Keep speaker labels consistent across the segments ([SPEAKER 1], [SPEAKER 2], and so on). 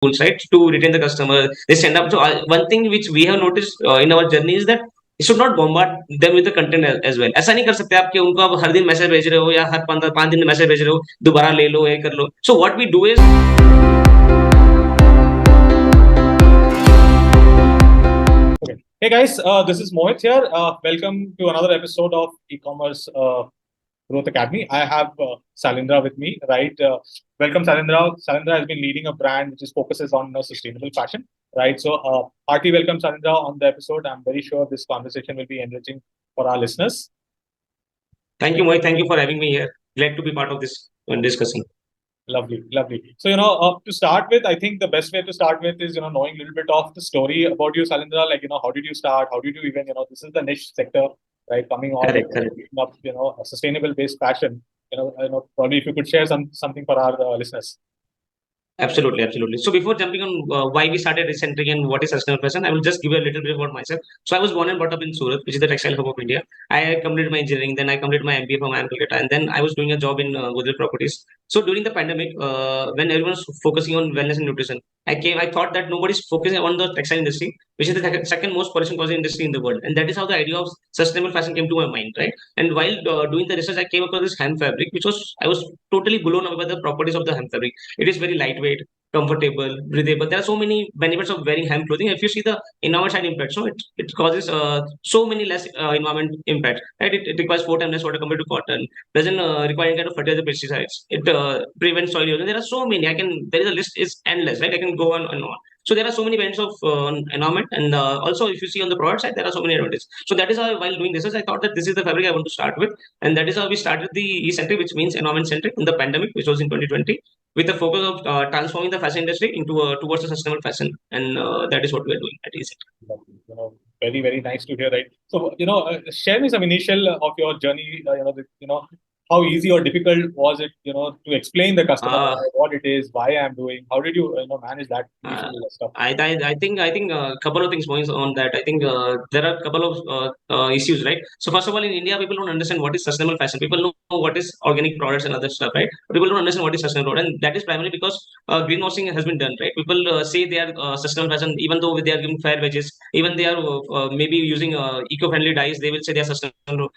[SPEAKER 1] tools, right, to retain the customer. They send up. So one thing which we have noticed in our journey is that you should not bombard them with the content as well. ऐसा नहीं कर सकते आप कि उनको आप हर दिन message भेज रहे हो या हर 5 दिन में मैसेज भेज रहे हो, दोबारा ले लो, ये कर लो. So what we do is
[SPEAKER 2] Hey guys, this is Mohit here. Welcome to another episode of E-commerce Growth Academy. I have Salindra with me, right? Welcome, Salindra. Salindra has been leading a brand which focuses on sustainable fashion, right? So, hearty welcome, Salindra, on the episode. I'm very sure this conversation will be enriching for our listeners.
[SPEAKER 1] Thank you, Mohit. Thank you for having me here. Glad to be part of this discussion.
[SPEAKER 2] Lovely, lovely. So, to start with, I think the best way to start with is, knowing a little bit of the story about you, Salindra. Like, how did you start? How did you even, this is the niche sector, right? Coming on, up, a sustainable based fashion. Probably if you could share something for our listeners.
[SPEAKER 1] Absolutely, absolutely. So before jumping on why we started Recentric and what is sustainable fashion, I will just give you a little bit about myself. So I was born and brought up in Surat, which is the textile hub of India. I completed my engineering, then I completed my MBA from IIM Kolkata, and then I was doing a job in Godrej Properties. So during the pandemic, when everyone was focusing on wellness and nutrition, I thought that nobody's focusing on the textile industry, which is the second most pollution causing industry in the world, and that is how the idea of sustainable fashion came to my mind, right? And while doing the research, I came across this hemp fabric, which I was totally blown away by the properties of the hemp fabric. It is very lightweight, comfortable, breathable. There are so many benefits of wearing hemp clothing. If you see the environment side impact, so it causes so many less environment impact. Right? It requires 4 times less water compared to cotton. Doesn't require any kind of fertilizer, pesticides. It prevents soil erosion. There are so many. There is a list is endless. Right? I can go on and on. So there are so many benefits of environment, and also if you see on the product side, there are so many advantages. So that is how, while doing this, I thought that this is the fabric I want to start with, and that is how we started the E-centric, which means environment centric, in the pandemic, which was in 2020, with the focus of transforming the fashion industry into towards a sustainable fashion, and that is what we are doing at E-centric.
[SPEAKER 2] Very, very nice to hear, right? So, share me some initial of your journey. How easy or difficult was it, to explain the customer what it is, why I'm doing? How did you, manage that stuff?
[SPEAKER 1] I think a couple of things points on that. I think there are a couple of issues, right? So first of all, in India, people don't understand what is sustainable fashion. People know what is organic products and other stuff, right? But people don't understand what is sustainable product, and that is primarily because greenwashing has been done, right? People say they are sustainable fashion, even though they are giving fair wages, even they are maybe using eco-friendly dyes. They will say they are sustainable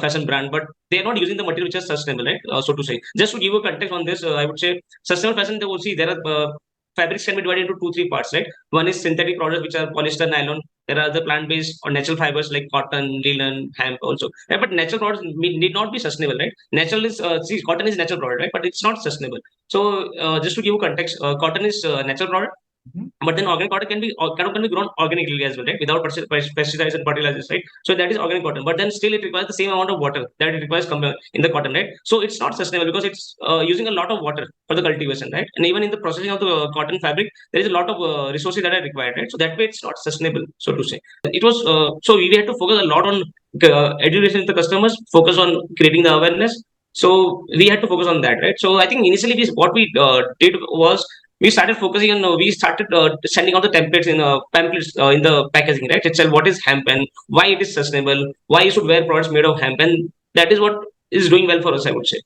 [SPEAKER 1] fashion brand, but they are not using the material which is sustainable, right? So to say, just to give you context on this, I would say sustainable fashion. They will see there are fabrics can be divided into 2-3 parts, right? One is synthetic products, which are polyester, nylon. There are other plant-based or natural fibers like cotton, linen, hemp also. Right? But natural products need not be sustainable, right? Natural is see, cotton is natural product, right? But it's not sustainable. So just to give you context, cotton is natural product. But then organic cotton can be grown organically as well, right? Without pesticides and fertilizers, right? So that is organic cotton. But then still it requires the same amount of water that it requires in the cotton, right? So it's not sustainable because it's using a lot of water for the cultivation, right? And even in the processing of the cotton fabric, there is a lot of resources that are required, right? So that way it's not sustainable, so to say. It was so we had to focus a lot on education with the customers, focus on creating the awareness. So we had to focus on that, right? So I think initially what we did was we started focusing on we started sending out the templates in pamphlets in the packaging, right? It said what is hemp and why it is sustainable, why you should wear products made of hemp, and that is what is doing well for us, I would say.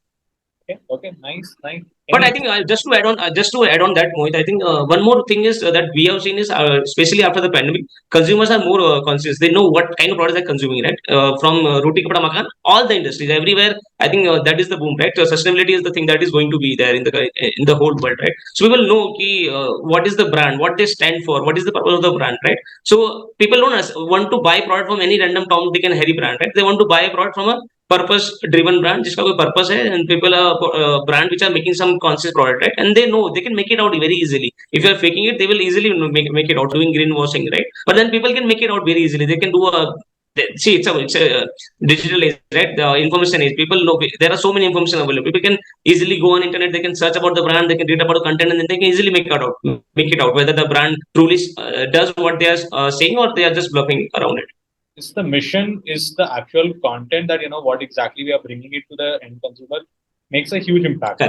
[SPEAKER 2] Okay, nice.
[SPEAKER 1] But I think just to add on that, Mohit, I think one more thing is that we have seen is especially after the pandemic, consumers are more conscious. They know what kind of products they're consuming, right? From Roti Kapda Makan, all the industries, everywhere. I think that is the boom, right? Sustainability is the thing that is going to be there in the whole world, right? So we will know what is the brand, what they stand for, what is the purpose of the brand, right? So people don't want to buy product from any random Tom, Dick, and Harry brand, right? They want to buy a product from a purpose driven brand जिसका कोई purpose है and people brand which are making some conscious product, right? And they know they can make it out very easily. If you are faking it, they will easily make it out doing greenwashing, right? But then people can make it out very easily. They can do see it's a digital age, right? The information age. People know there are so many information available. People can easily go on internet. They can search about the brand. They can read about the content, and then they can easily make it out whether the brand truly does what they are saying, or they are just bluffing around it.
[SPEAKER 2] Is the mission, is the actual content that what exactly we are bringing it to the end consumer makes a huge impact.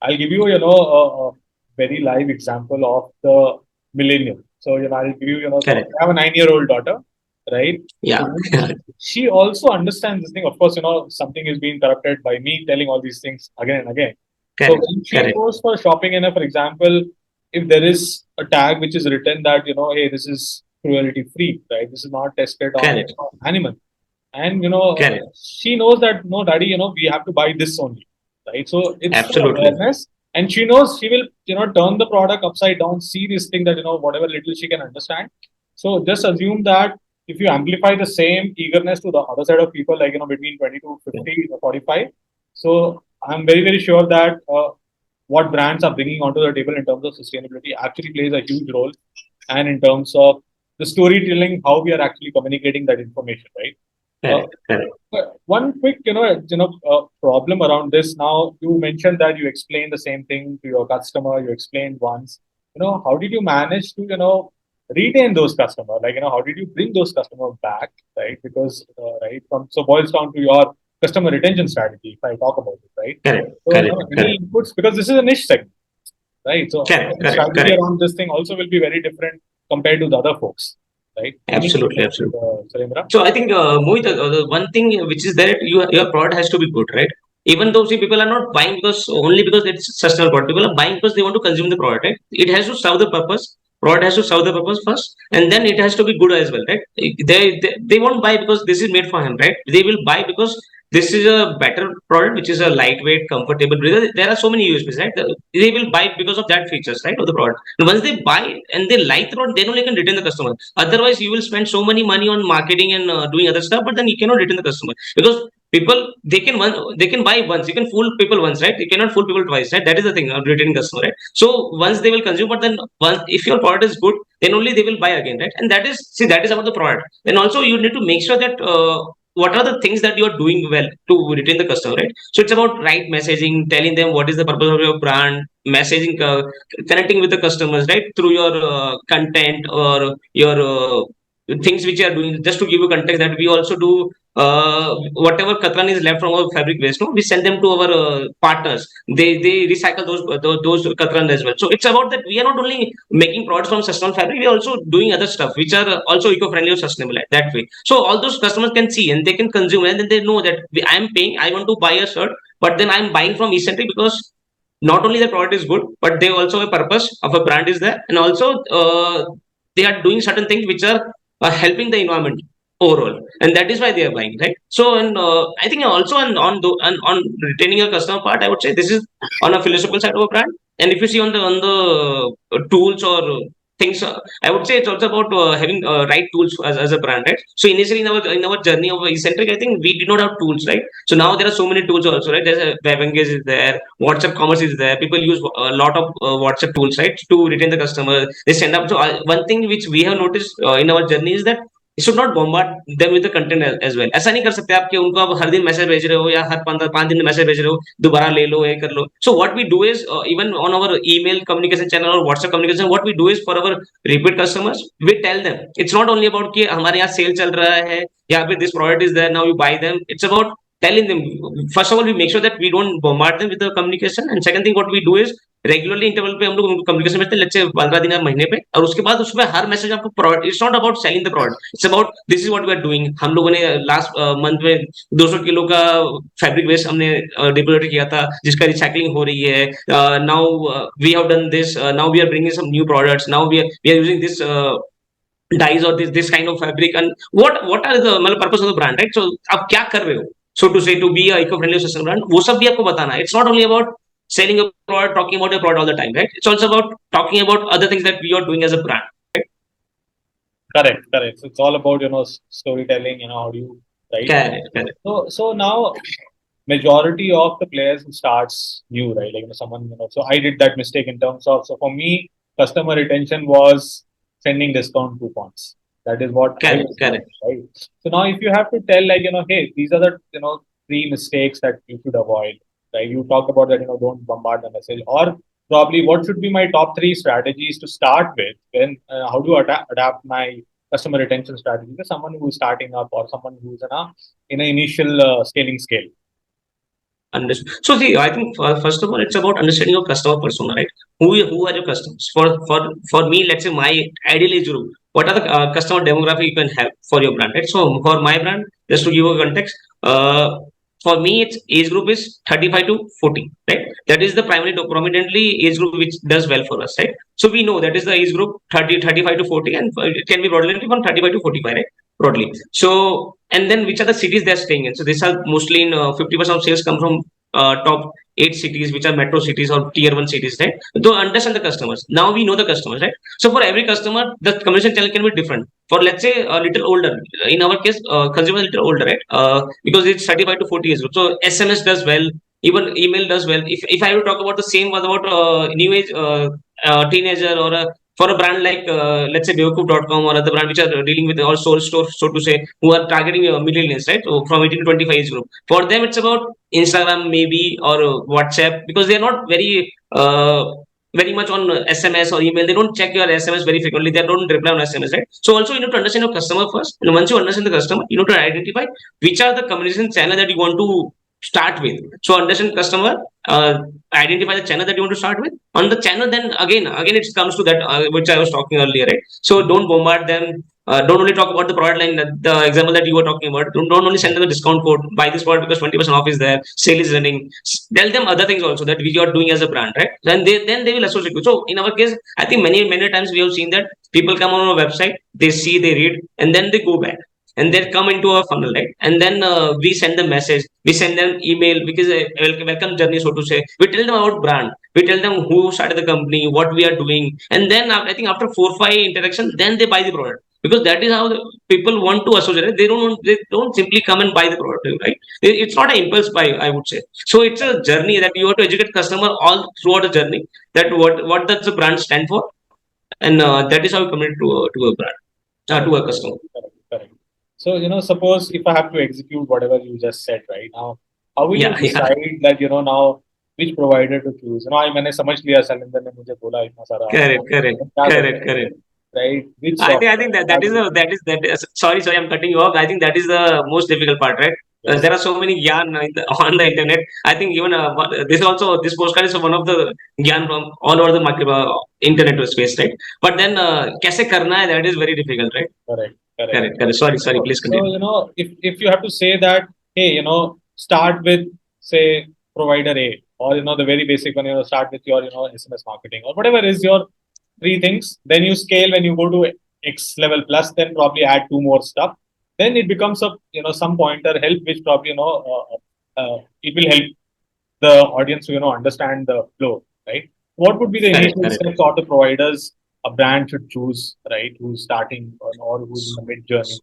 [SPEAKER 2] I'll give you a very live example of the millennial. So I'll give you so I have a 9-year-old daughter, right?
[SPEAKER 1] Yeah.
[SPEAKER 2] So she also understands this thing. Of course, something is being corrupted by me telling all these things again and again. So when she goes for shopping, for example, if there is a tag which is written that, hey, this is cruelty free, right? This is not tested on
[SPEAKER 1] Correct.
[SPEAKER 2] animal. And,
[SPEAKER 1] Correct.
[SPEAKER 2] she knows that, no, daddy, we have to buy this only, right? So it's the
[SPEAKER 1] Absolutely.
[SPEAKER 2] awareness. And she knows she will, turn the product upside down, see this thing that, whatever little she can understand. So just assume that if you amplify the same eagerness to the other side of people, like, between 20 to 50 or 45, so I'm very, very sure that what brands are bringing onto the table in terms of sustainability actually plays a huge role. And in terms of the storytelling, how we are actually communicating that information, right?
[SPEAKER 1] Correct. Correct.
[SPEAKER 2] But one quick, problem around this. Now, you mentioned that you explained the same thing to your customer. You explained once. How did you manage to, retain those customers? Like, how did you bring those customers back, right? Because, right, so boils down to your customer retention strategy. If I talk about it, right?
[SPEAKER 1] Correct.
[SPEAKER 2] So,
[SPEAKER 1] Correct.
[SPEAKER 2] any
[SPEAKER 1] Correct.
[SPEAKER 2] inputs, because this is a niche segment, right? So,
[SPEAKER 1] Correct.
[SPEAKER 2] the
[SPEAKER 1] Correct.
[SPEAKER 2] strategy
[SPEAKER 1] Correct.
[SPEAKER 2] around this thing also will be very different compared to the other folks, right? Any
[SPEAKER 1] Absolutely.
[SPEAKER 2] inputs,
[SPEAKER 1] Absolutely.
[SPEAKER 2] Surendra?
[SPEAKER 1] So I think, Mohit, the one thing which is there, your product has to be good, right? Even though, see, people are not buying because it's sustainable product. People are buying because they want to consume the product, right? It has to serve the purpose. Product has to serve the purpose first, and then it has to be good as well, right? They won't buy because this is made for him, right? They will buy because this is a better product, which is a lightweight, comfortable. Because there are so many USPs, right? They will buy because of that features, right, of the product. And once they buy and they like the product, then only can retain the customer. Otherwise, you will spend so many money on marketing and doing other stuff, but then you cannot retain the customer because people they can buy once. You can fool people once, right? You cannot fool people twice, right? That is the thing of retaining customer, right? So once they will consume, but then once if your product is good, then only they will buy again, right? And that is about the product. Then also you need to make sure that. What are the things that you are doing well to retain the customer, right? So it's about right messaging, telling them what is the purpose of your brand, messaging, connecting with the customers, right, through your content or your things which you are doing. Just to give you context, that we also do whatever katran is left from our fabric waste, no, we send them to our partners. They recycle those katran as well. So it's about that we are not only making products from sustainable fabric, we are also doing other stuff which are also eco-friendly or sustainable that way. So all those customers can see and they can consume, and then they know that I am paying, I want to buy a shirt, but then I'm buying from Eccentric because not only the product is good, but they also have a purpose of a brand is there, and also they are doing certain things which are helping the environment overall, and that is why they are buying, right? So, and I think also on retaining a customer part, I would say this is on a philosophical side of a brand. And if you see on the tools or things, I would say it's also about having right tools as a brand, right? So initially in our journey of Eccentric, I think we did not have tools, right? So now there are so many tools also, right? There's a web engage is there, WhatsApp commerce is there. People use a lot of WhatsApp tools, right, to retain the customer. They send up. So one thing which we have noticed in our journey is that you should not bombard them with the content as well. ऐसा नहीं कर सकते आप कि उनको आप हर दिन message भेज रहे हो या हर 5 दिन में मैसेज भेज रहे हो, दोबारा ले लो, ये कर लो. So what we do is even on our email communication channel or WhatsApp communication, what we do is for our repeat customers, we tell them it's not only about कि हमारे यहाँ सेल चल रहा है या फिर this product is there now you buy them. It's about telling them. First of all, we make sure that we don't bombard them with the communication, and second thing what we do is regularly interval पे हम लोग उनको communication भेजते हैं, let's say 15 दिन या महीने पे, और उसके बाद उसमें हर मैसेज आपको product, it's not about selling the product, it's about this is what we are doing. हम लोगों ने लास्ट मंथ में 200 किलो का फैब्रिक वेस्ट हमने डिपोजिट किया था जिसका रिसाइकलिंग हो रही है. Now we have done this, now we are bringing some new products, now we are using this dyes or this kind of fabric, and what are the मतलब purpose of the brand, right? So आप क्या कर रहे हो, so to say, to be a eco-friendly sustainable brand, वो सब भी आपको बताना है. It's not only about selling a product, talking about a product all the time, right? It's also about talking about other things that we are doing as a brand.
[SPEAKER 2] Correct, correct. So it's all about, storytelling, how do you, right?
[SPEAKER 1] Correct, correct.
[SPEAKER 2] So now majority of the players who starts new, right? Like, someone, so I did that mistake in terms of, so for me, customer retention was sending discount coupons. That is what I was doing, right? So now if you have to tell, like, hey, these are the, 3 mistakes that you should avoid, right? You talk about that, don't bombard the message, or probably what should be my top 3 strategies to start with, then how do you adapt my customer retention strategy to someone who is starting up or someone who's in an initial scaling scale.
[SPEAKER 1] Understood. So see, I think first of all, it's about understanding your customer persona, right? Who are your customers? For me, let's say my ideal age group. What are the customer demographic you can have for your brand, right? So for my brand, just to give you a context, For me, its age group is 35 to 40, right? That is the primary prominently age group which does well for us, right? So we know that is the age group 35 to 40, and it can be broadly from 35 to 45, right? Broadly. So, and then which are the cities they're staying in? So these are mostly in 50% of sales come from top 8 cities, which are metro cities or tier 1 cities, right? To understand the customers. Now we know the customers, right? So for every customer, the communication channel can be different. For let's say a little older, in our case, consumer a little older, right? Because it's 35 to 40 years old. So SMS does well, even email does well. If I will talk about the same was about new age teenager or for a brand like let's say Bewakoof.com or other brand which are dealing with all soul store, so to say, who are targeting millennials, right? So from 18 to 25 age group. For them, it's about Instagram maybe or WhatsApp because they're not very much on SMS or email. They don't check your SMS very frequently. They don't reply on SMS, right? So also you need to understand your customer first. And once you understand the customer, you need to identify which are the communication channel that you want to start with. So understand customer, identify the channel that you want to start with. On the channel, then again it comes to that which I was talking earlier, right? So don't bombard them. Don't only talk about the product line, the example that you were talking about. Don't only send them the discount code, buy this product because 20% off is there, sale is running. Tell them other things also that we are doing as a brand, right? Then they will associate you. So in our case, I think many times we have seen that people come on our website, they see, they read, and then they go back and they come into a funnel, right? And then we send them message, we send them email because welcome journey, so to say. We tell them about brand, we tell them who started the company, what we are doing, and then I think after 4 5 interactions, then they buy the product because that is how the people want to associate. They don't simply come and buy the product, right? It's not an impulse buy, I would say. So it's a journey that you have to educate customer all throughout the journey that what does the brand stand for, and that is how you commit to a brand, to a customer.
[SPEAKER 2] Correct, correct. So, suppose if I have to execute whatever you just said right now, how will you
[SPEAKER 1] Yeah, yeah.
[SPEAKER 2] decide that, now which provider to choose? मैंने समझ लिया सैलिंदर ने मुझे बोला इतना सारा
[SPEAKER 1] Correct, correct,
[SPEAKER 2] क्या
[SPEAKER 1] correct,
[SPEAKER 2] करना है,
[SPEAKER 1] correct.
[SPEAKER 2] right? Which
[SPEAKER 1] I think
[SPEAKER 2] software,
[SPEAKER 1] that
[SPEAKER 2] क्या
[SPEAKER 1] that is
[SPEAKER 2] do?
[SPEAKER 1] a that is sorry, I'm cutting you off. I think that is the most difficult part, right?
[SPEAKER 2] Yes,
[SPEAKER 1] There are so many gyan on the internet. I think even this postcard is one of the gyan from all over the market, internet space, right? But then कैसे करना है, that is very difficult, right?
[SPEAKER 2] correct, correct.
[SPEAKER 1] Correct, correct. Sorry. Please
[SPEAKER 2] So,
[SPEAKER 1] continue.
[SPEAKER 2] if you have to say that, hey, start with, say, provider A, or, the very basic one, start with your, SMS marketing, or whatever is your three things. Then you scale when you go to X level plus, then probably add two more stuff. Then it becomes a, some pointer help, which probably, it will help the audience to, understand the flow, right? What would be the
[SPEAKER 1] Correct,
[SPEAKER 2] initial
[SPEAKER 1] correct.
[SPEAKER 2] steps or the providers a brand should choose, right? Who's starting or who's in the mid journey?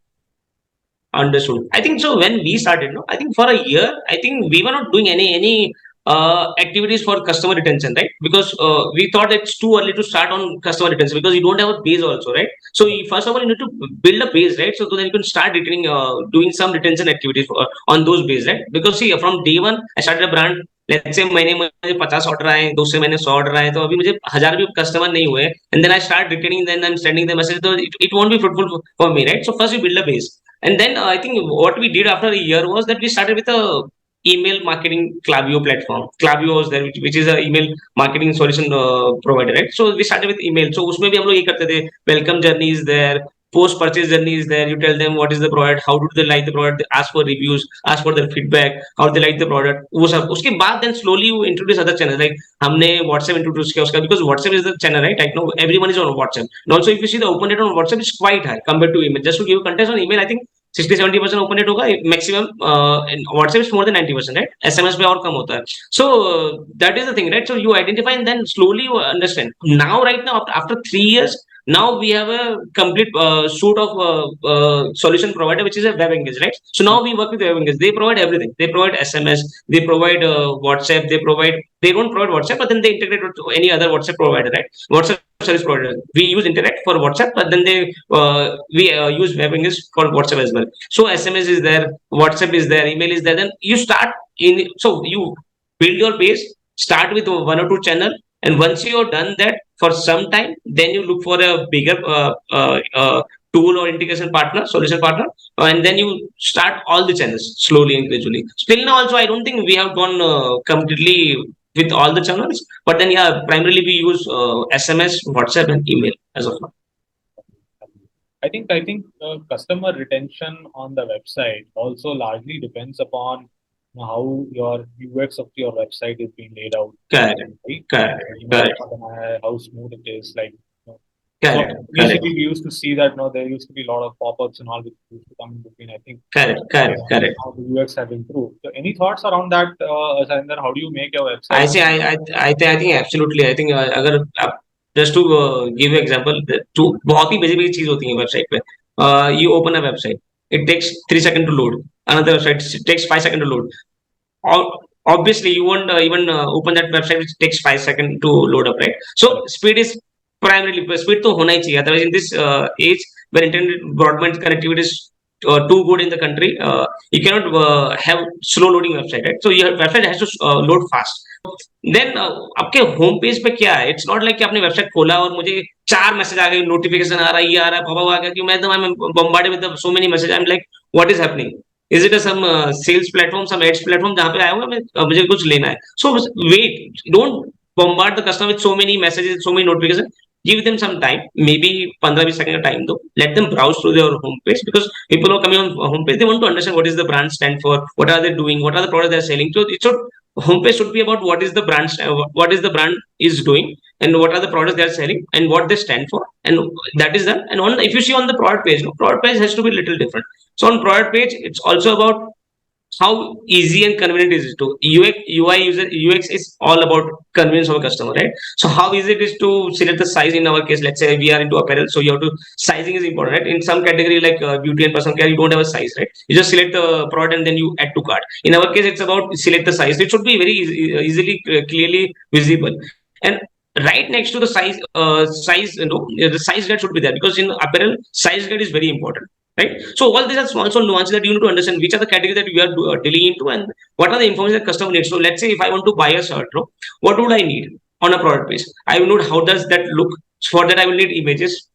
[SPEAKER 1] Understood. I think so. When we started, no, I think for a year, I think we were not doing any activities for customer retention, right? Because we thought it's too early to start on customer retention because you don't have a base also, right? So first of all, you need to build a base, right? So then you can start retaining, doing some retention activities on those base, right? Because see, from day one, I started a brand. Let's say महीने में मुझे 50 order आए, दूसरे महीने 100 order आए, तो अभी मुझे 1000 भी कस्टमर नहीं हुए, and then I start retaining, then I'm sending the message, so it won't be fruitful for me, right? So first we build a base. And then I think what we did after a year was that we started with a email marketing Klaviyo platform. Klaviyo was there, which is a email marketing solution provider, right? So we started with email. So उसमें भी हम लोग ये करते थे. Welcome journey is there. Post purchase journey is there. You tell them what is the product, how do they like the product, they ask for reviews, ask for their feedback, how they like the product. वो सब उसके बाद then slowly you introduce other channels, like हमने WhatsApp introduce किया उसका, because WhatsApp is the channel, right? Like no, everyone is on WhatsApp. And also if you see the open rate on WhatsApp is quite high compared to email. Just to give you context, on email I think 60-70% open rate होगा maximum. In WhatsApp is more than 90%, right? SMS पे और कम होता है. So that is the thing, right? So you identify and then slowly you understand. Now right now after 3 years, now we have a complete suite of solution provider, which is a WebEngage, right? So now we work with WebEngage. They provide everything. They provide SMS, they provide WhatsApp, they don't provide WhatsApp, but then they integrate with any other WhatsApp provider, right? WhatsApp service provider. We use Interact for WhatsApp, but then we use WebEngage for WhatsApp as well. So SMS is there, WhatsApp is there, email is there. Then you start so you build your base, start with one or two channel, and once you're done that for some time, then you look for a bigger tool or integration partner, solution partner, and then you start all the channels slowly and gradually. Still now also, I don't think we have gone completely with all the channels, but then yeah, primarily we use SMS, WhatsApp, and email as of now.
[SPEAKER 2] I think customer retention on the website also largely depends upon how your UX of your website is being laid out,
[SPEAKER 1] Correct,
[SPEAKER 2] right?
[SPEAKER 1] correct,
[SPEAKER 2] You know,
[SPEAKER 1] correct,
[SPEAKER 2] how smooth it is, like, so
[SPEAKER 1] correct, correct,
[SPEAKER 2] initially we used to see that, there used to be a lot of pop-ups and all which used to come in between. I think
[SPEAKER 1] correct, correct, correct.
[SPEAKER 2] how the UX have improved. So any thoughts around that, Sarinder? How do you make your
[SPEAKER 1] I
[SPEAKER 2] website?
[SPEAKER 1] say I think absolutely. I think अगर just to give you example, two बहुत ही basic चीज होती है website पे. You open a website, it takes 3 seconds to load. Another website it takes 5 seconds to load. Obviously you won't even open that website which takes 5 seconds to load up, right? So speed is primarily speed तो होना ही चाहिए. Otherwise in this age where internet broadband connectivity is too good in the country, you cannot have slow loading website, right? So your website has to load fast. Then आपके home page पे क्या है? It's not like कि आपने website खोला और मुझे 4 message आ गए, नोटिफिकेशन आ रहा है, ये आ रहा है, पॉपअप आ गया कि मैं एकदम I am bombarded with so many message. I am like what is happening? Is it some sales platform, some ads platform जहां पे आया होगा मैं मुझे कुछ लेना है? So wait, don't bombard the customer with so many messages, so many notifications. Give them some time, maybe 15-20 seconds of time though. Let them browse through their homepage, because people who are coming on homepage, they want to understand what is the brand stand for, what are they doing, what are the products they're selling. So it should homepage should be about what is the brand what is the brand is doing, and what are the products they are selling, and what they stand for, and that is done. And on, if you see on the product page, no, product page has to be a little different. So on product page, it's also about how easy and convenient is it to UX, UI user. UX is all about convenience of a customer, right? So how easy it is to select the size. In our case, let's say we are into apparel, so you have to, sizing is important, right? In some category like beauty and personal care, you don't have a size, right? You just select the product and then you add to cart. In our case, it's about select the size. It should be very easily clearly visible. And right next to the size, the size guide should be there, because in apparel size guide is very important, right? So all these are small nuances that you need to understand which are the category that we are dealing into, and what are the information that customer needs. So let's say if I want to buy a shirt, no, what would I need on a product page? I will know how does that look. For that I will need images.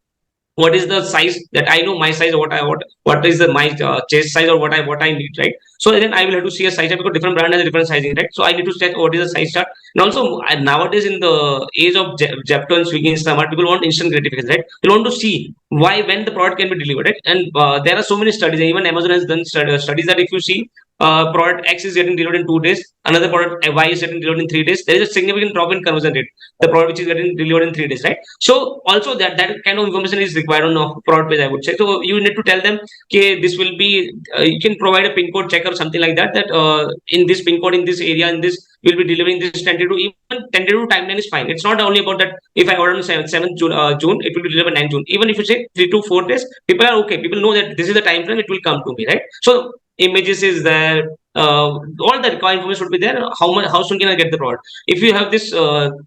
[SPEAKER 1] What is the size, that I know my size, what is the my chest size, or what I need, right? So then I will have to see a size chart, because different brand has a different sizing, right? So I need to check what is the size chart. And also nowadays in the age of Zepto and Swiggy, Instamart, people want instant gratification, right? They want to see why, when the product can be delivered, right? And there are so many studies. Even Amazon has done studies that if you see product X is getting delivered in 2 days, another product Y is getting delivered in 3 days, there is a significant drop in conversion rate. The product which is getting delivered in 3 days, right? So also that kind of information is required on a product page, I would say. So you need to tell them, okay, this will be, you can provide a pin code check or something like that, that in this pin code, in this area, in this, we'll be delivering this tentative. Even tentative timeline is fine. It's not only about that if I order on 7th June, it will be delivered 9th June. Even if you say 3 to 4 days, people are okay. People know that this is the time frame, it will come to me, right? So images is there, all the required information should be there. How soon can I get the product? If you have this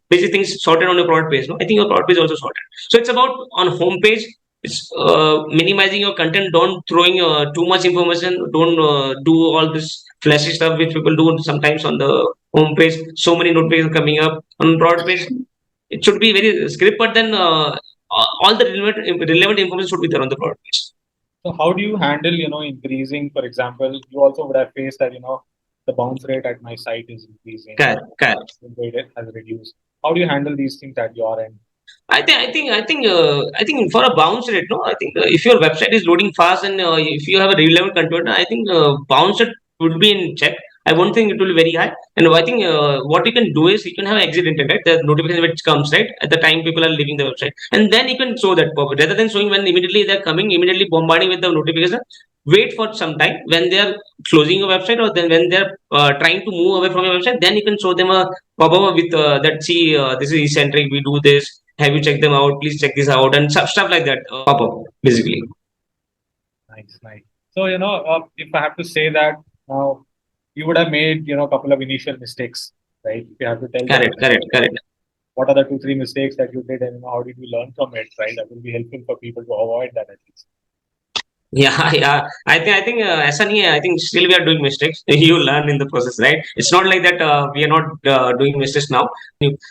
[SPEAKER 1] basic things sorted on your product page, no, I think your product page is also sorted. So it's about on home page, it's minimizing your content. Don't throwing too much information. Don't do all this flashy stuff which people do sometimes on the home page. So many notifications coming up on product page. It should be very script, but then all the relevant information should be there on the product page.
[SPEAKER 2] So how do you handle, increasing, for example, you also would have faced that, the bounce rate at my site is increasing.
[SPEAKER 1] Correct.
[SPEAKER 2] It has reduced. How do you handle these things at your end?
[SPEAKER 1] I think for a bounce rate, no, I think if your website is loading fast, and if you have a relevant content, I think bounce rate would be in check. I won't think it will be very high. And I think what you can do is you can have exit intent, right? The notification which comes right at the time people are leaving the website, and then you can show that pop rather than showing when immediately they're coming, immediately bombarding with the notification. Wait for some time when they are closing your website, or then when they're trying to move away from your website, then you can show them a pop-up with that, see, this is eccentric, we do this, have you checked them out, please check this out, and stuff like that pop up basically.
[SPEAKER 2] Nice. So, if I have to say that now, you would have made, a couple of initial mistakes, right? If you have to tell them
[SPEAKER 1] Correct.
[SPEAKER 2] what are the 2-3 mistakes that you did, and how did you learn from it, right? That will be helpful for people to avoid that at least.
[SPEAKER 1] Yeah. I think ऐसा नहीं है. I think still we are doing mistakes. You learn in the process, right? It's not like that we are not doing mistakes now.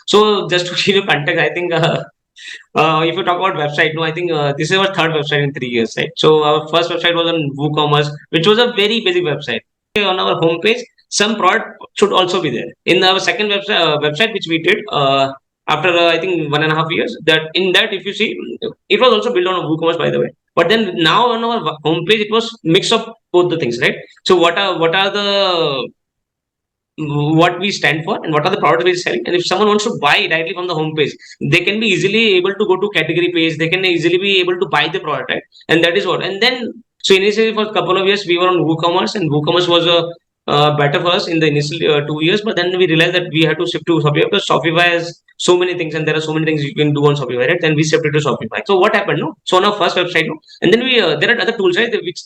[SPEAKER 1] So just to give you context, I think if you talk about website, no, I think this is our third website in 3 years, right? So our first website was on WooCommerce, which was a very basic website. On our homepage, some product should also be there. In our second website which we did after I think 1.5 years, that in that if you see, it was also built on WooCommerce, by the way. But then now on our homepage, it was mix of both the things, right? So what are the what we stand for and what are the products we're selling. And if someone wants to buy directly from the homepage, they can be easily able to go to category page. They can easily be able to buy the product, right? And that is what. And then, so initially for a couple of years, we were on WooCommerce, and WooCommerce was a better for us in the initial 2 years. But then we realized that we had to shift to Shopify because Shopify has so many things, and there are so many things you can do on Shopify, right? Then we shifted to Shopify. So what happened? No, so on our first website, no, and then we there are other tools, right? Which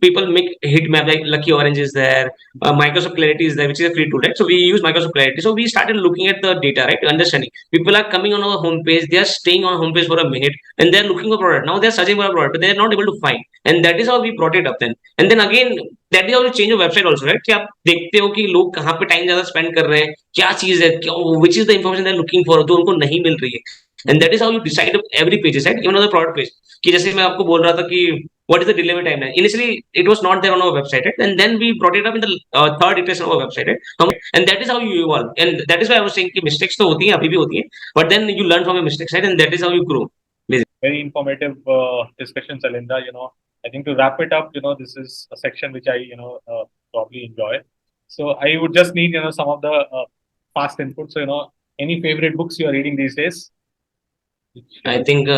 [SPEAKER 1] people make hit map, like Lucky Orange is there, Microsoft Clarity is there, which is a free tool, right? So we use Microsoft Clarity. So we started looking at the data, right? Understanding people are coming on our homepage, they are staying on homepage for a minute, and they're looking for a product. Now they're searching for a product, but they're not able to find. And that is how we brought it up then. And then again, that is how you change your website also, right? कि आप देखते हो कि लोग कहाँ पे time ज्यादा spend कर रहे हैं, क्या चीज है, which is the information they're looking for, जो उनको नहीं मिल रही है. And that is how you decide every pages, right? Even on the product page. कि जैसे मैं आपको बोल रहा था कि what is the delivery timeline? Initially, it was not there on our website, right? And then we brought it up in the third iteration of our website, right? And that is how you evolve. And that is why I was saying कि mistakes तो होती हैं, अभी भी होती हैं, but then you learn from your mistakes, right? And that is how you grow.
[SPEAKER 2] Very informative discussion, Salindra. I think to wrap it up, this is a section which I, probably enjoy. So I would just need, some of the fast input. So, any favorite books you are reading these days?
[SPEAKER 1] I think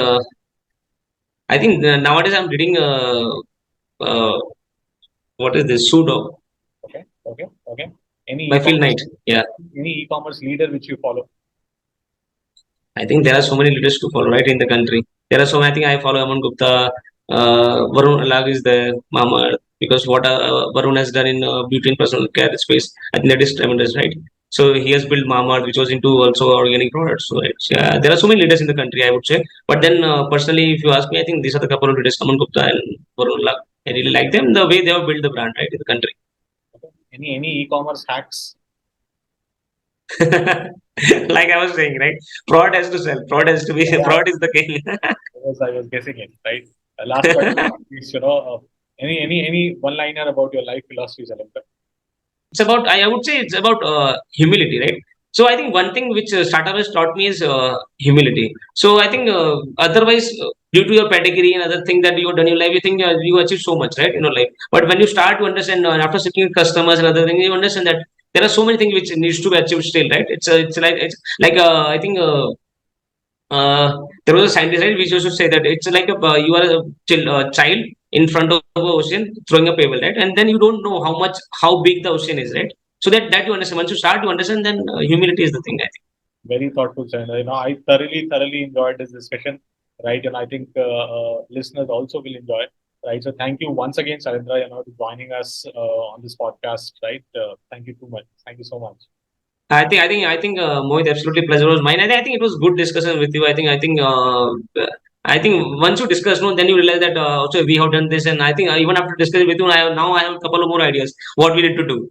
[SPEAKER 1] nowadays I'm reading what is this, Sudo
[SPEAKER 2] Okay. Any
[SPEAKER 1] by Phil Knight. Yeah.
[SPEAKER 2] Any e-commerce leader which you follow?
[SPEAKER 1] I think there are so many leaders to follow, right, in the country. There are so many. I think I follow Aman Gupta, Varun Alag is there, Mama, because what Varun has done in beauty and personal care space, I think that is tremendous, right? So he has built Mama, which was into also organic products. So yeah, there are so many leaders in the country, I would say. But then personally, if you ask me, I think these are the couple of leaders, Aman Gupta and Varun Alag. I really like them, the way they have built the brand, right, in the country.
[SPEAKER 2] Any e-commerce hacks?
[SPEAKER 1] Like I was saying, right? Fraud has to sell. Fraud has to be.
[SPEAKER 2] Yeah.
[SPEAKER 1] Fraud is the king.
[SPEAKER 2] I was guessing it, right? Last but not least, any one-liner about your life philosophy, Salindra?
[SPEAKER 1] It's about. I would say it's about humility, right? So I think one thing which startup has taught me is humility. So I think otherwise, due to your pedigree and other things that you have done in your life, you think you achieve so much, right, in your life. But when you start to understand after seeking customers and other things, you understand that there are so many things which needs to be achieved still, right? It's like I think there was a scientist, right, which used to say that it's like you are a child in front of the ocean throwing a pebble, right? And then you don't know how big the ocean is, right? So that you understand. Once you start to understand, then humility is the thing, I think.
[SPEAKER 2] Very thoughtful, Salindra. I thoroughly enjoyed this discussion, right? And I think listeners also will enjoy, right? So thank you once again, Salindra, for joining us on this podcast, right? Thank you too much. Thank you so much.
[SPEAKER 1] I think Mohit, absolutely pleasure was mine. I think it was good discussion with you. I think once you discuss, no, then you realize that also we have done this, and I think even after discussing with you, now I have a couple of more ideas what we need to do.